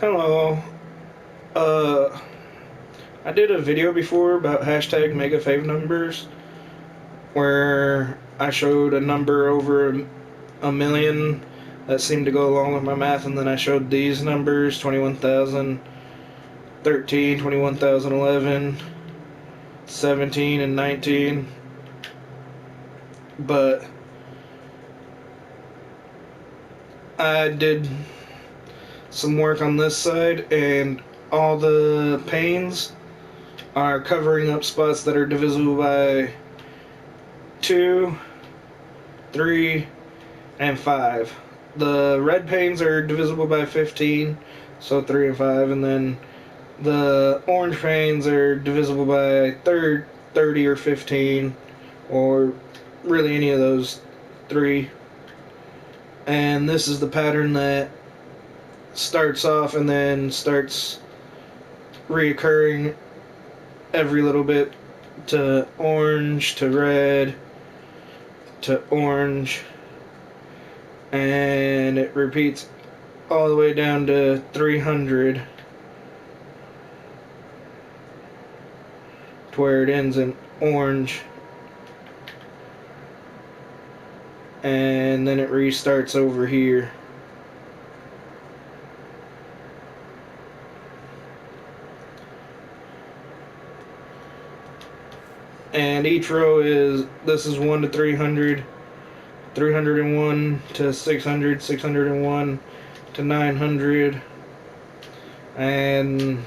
Hello. Uh, I did a video before about hashtag mega fave numbers where I showed a number over a million that seemed to go along with my math, and then I showed these numbers 21,013, 21,011, 17, and 19. But I did some work on this side, and all the panes are covering up spots that are divisible by 2, 3, and 5. The red panes are divisible by 15, so 3 and 5, and then the orange panes are divisible by 30 or 15, or really any of those 3. And this is the pattern that starts off and then starts reoccurring every little bit to orange to red to orange, and it repeats all the way down to 300 to where it ends in orange, and then it restarts over here. And each row is, this is 1 to 300, 301 to 600, 601 to 900, and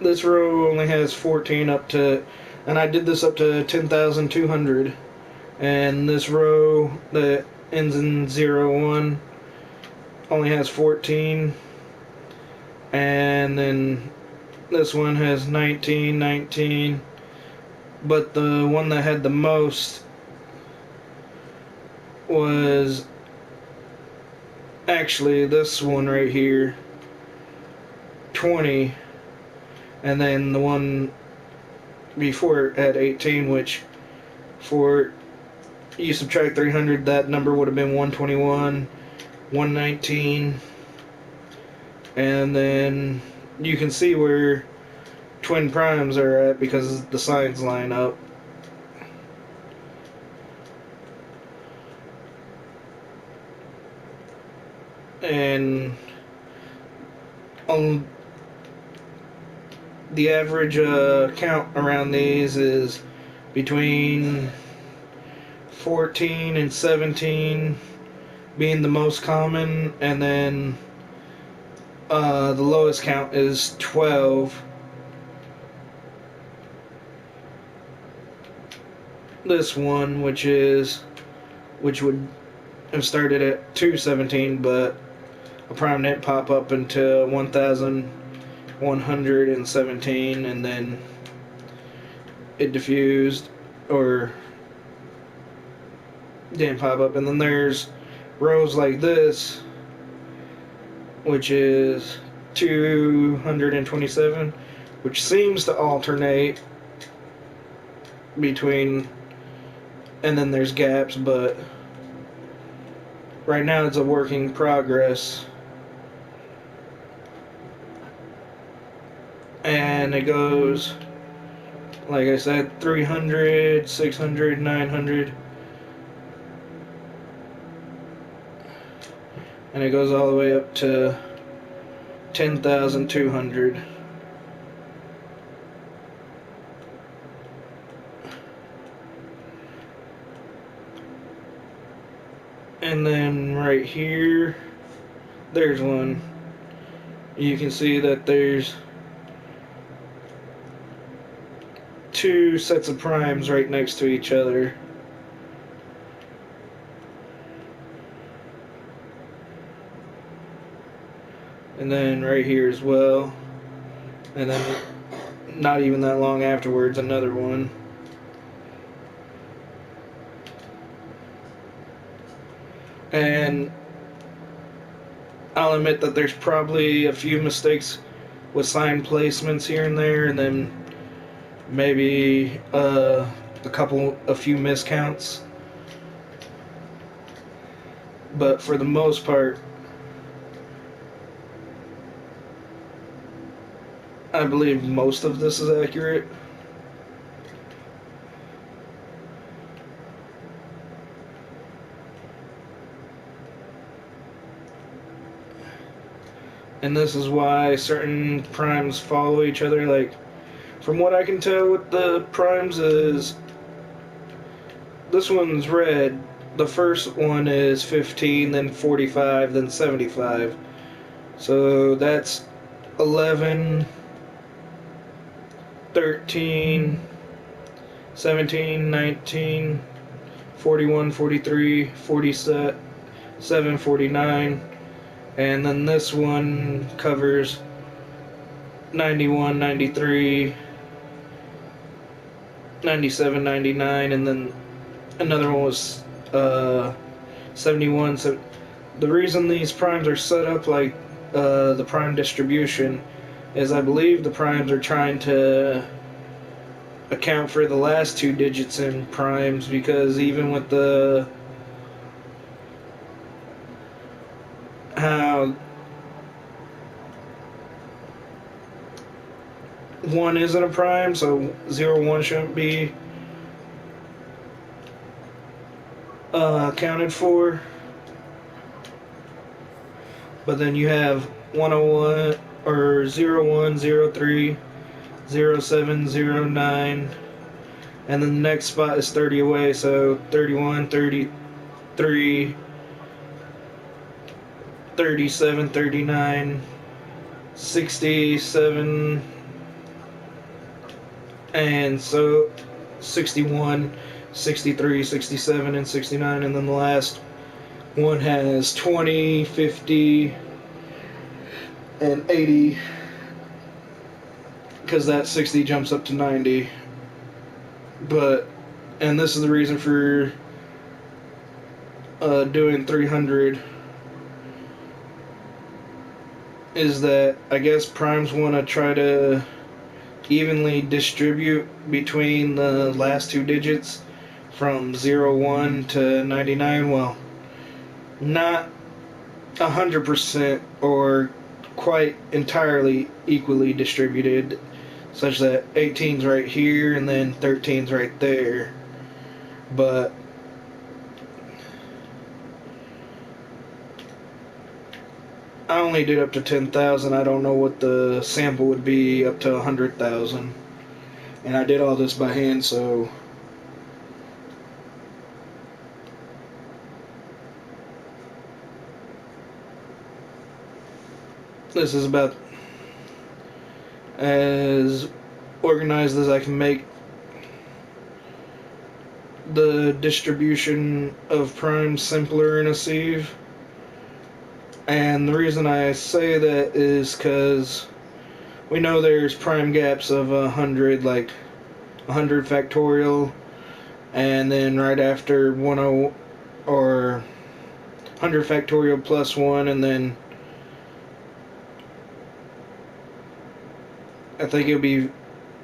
this row only has 14 up to, and I did this up to 10,200, and this row that ends in 01 only has 14, and then this one has 19, 19, but the one that had the most was actually this one right here, 20, and then the one before it had 18, which for you subtract 300, that number would have been 121, 119, and then you can see where twin primes are at because the signs line up. And on the average count around these is between 14 and 17 being the most common, and then the lowest count is 12. This one, which would have started at 217, but a prime didn't pop up until 1,117, and then it diffused or didn't pop up. And then there's rows like this, which is 227, which seems to alternate between, and then there's gaps, but right now it's a working progress. And it goes, like I said, 300, 600, 900, and it goes all the way up to 10,200. And then right here, there's one. You can see that there's 2 sets of primes right next to each other. And then right here as well. And then not even that long afterwards, another one. And I'll admit that there's probably a few mistakes with sign placements here and there, and then maybe a few miscounts. But for the most part, I believe most of this is accurate. And this is why certain primes follow each other. Like, from what I can tell with the primes is, this one's red. The first one is 15, then 45, then 75. So that's 11, 13, 17, 19, 41, 43, 47, 49. And then this one covers 91, 93, 97, 99, and then another one was 71. So the reason these primes are set up like the prime distribution is I believe the primes are trying to account for the last two digits in primes, because even with the how one isn't a prime, so 01 shouldn't be accounted for. But then you have 101 or 01, 03, 07, 09, and then the next spot is 30 away, so 31, 33, 37, 39, 67, and so 61, 63, 67, and 69, and then the last one has 20, 50, and 80, because that 60 jumps up to 90. And this is the reason for doing 300, is that I guess primes want to try to evenly distribute between the last two digits from 01 to 99. Well, not 100% or quite entirely equally distributed, such that 18's right here and then 13's right there. But I only did up to 10,000. I don't know what the sample would be up to 100,000. And I did all this by hand, so this is about as organized as I can make the distribution of primes simpler in a sieve. And the reason I say that is because we know there's prime gaps of 100, like 100 factorial, and then right after 10 or 100 factorial plus 1, and then I think it'll be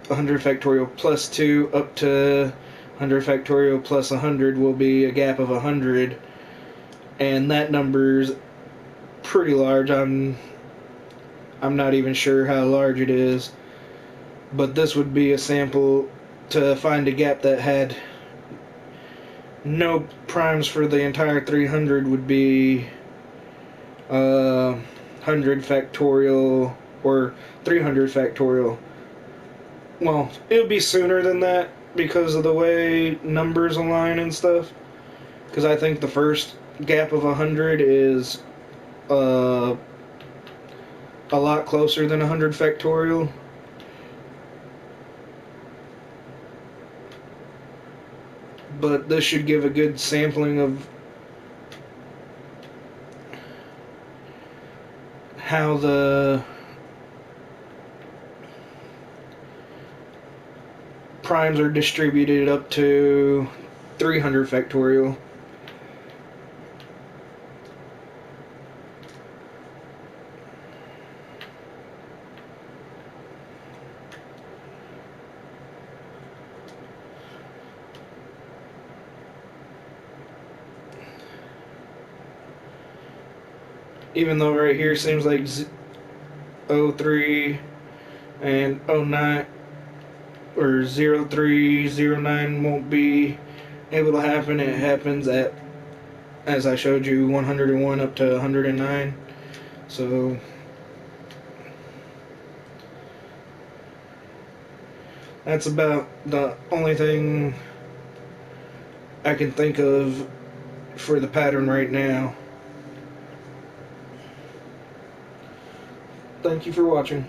100 factorial plus 2 up to 100 factorial plus 100 will be a gap of 100, and that number's pretty large. I'm not even sure how large it is, but this would be a sample to find a gap that had no primes for the entire 300 would be 100 factorial or 300 factorial. Well, it would be sooner than that because of the way numbers align and stuff. Because I think the first gap of 100 is a lot closer than 100 factorial. But this should give a good sampling of how the primes are distributed up to 300 factorial. Even though right here seems like 03 and 09 or 0309 won't be able to happen. It happens at, as I showed you, 101 up to 109. So that's about the only thing I can think of for the pattern right now. Thank you for watching.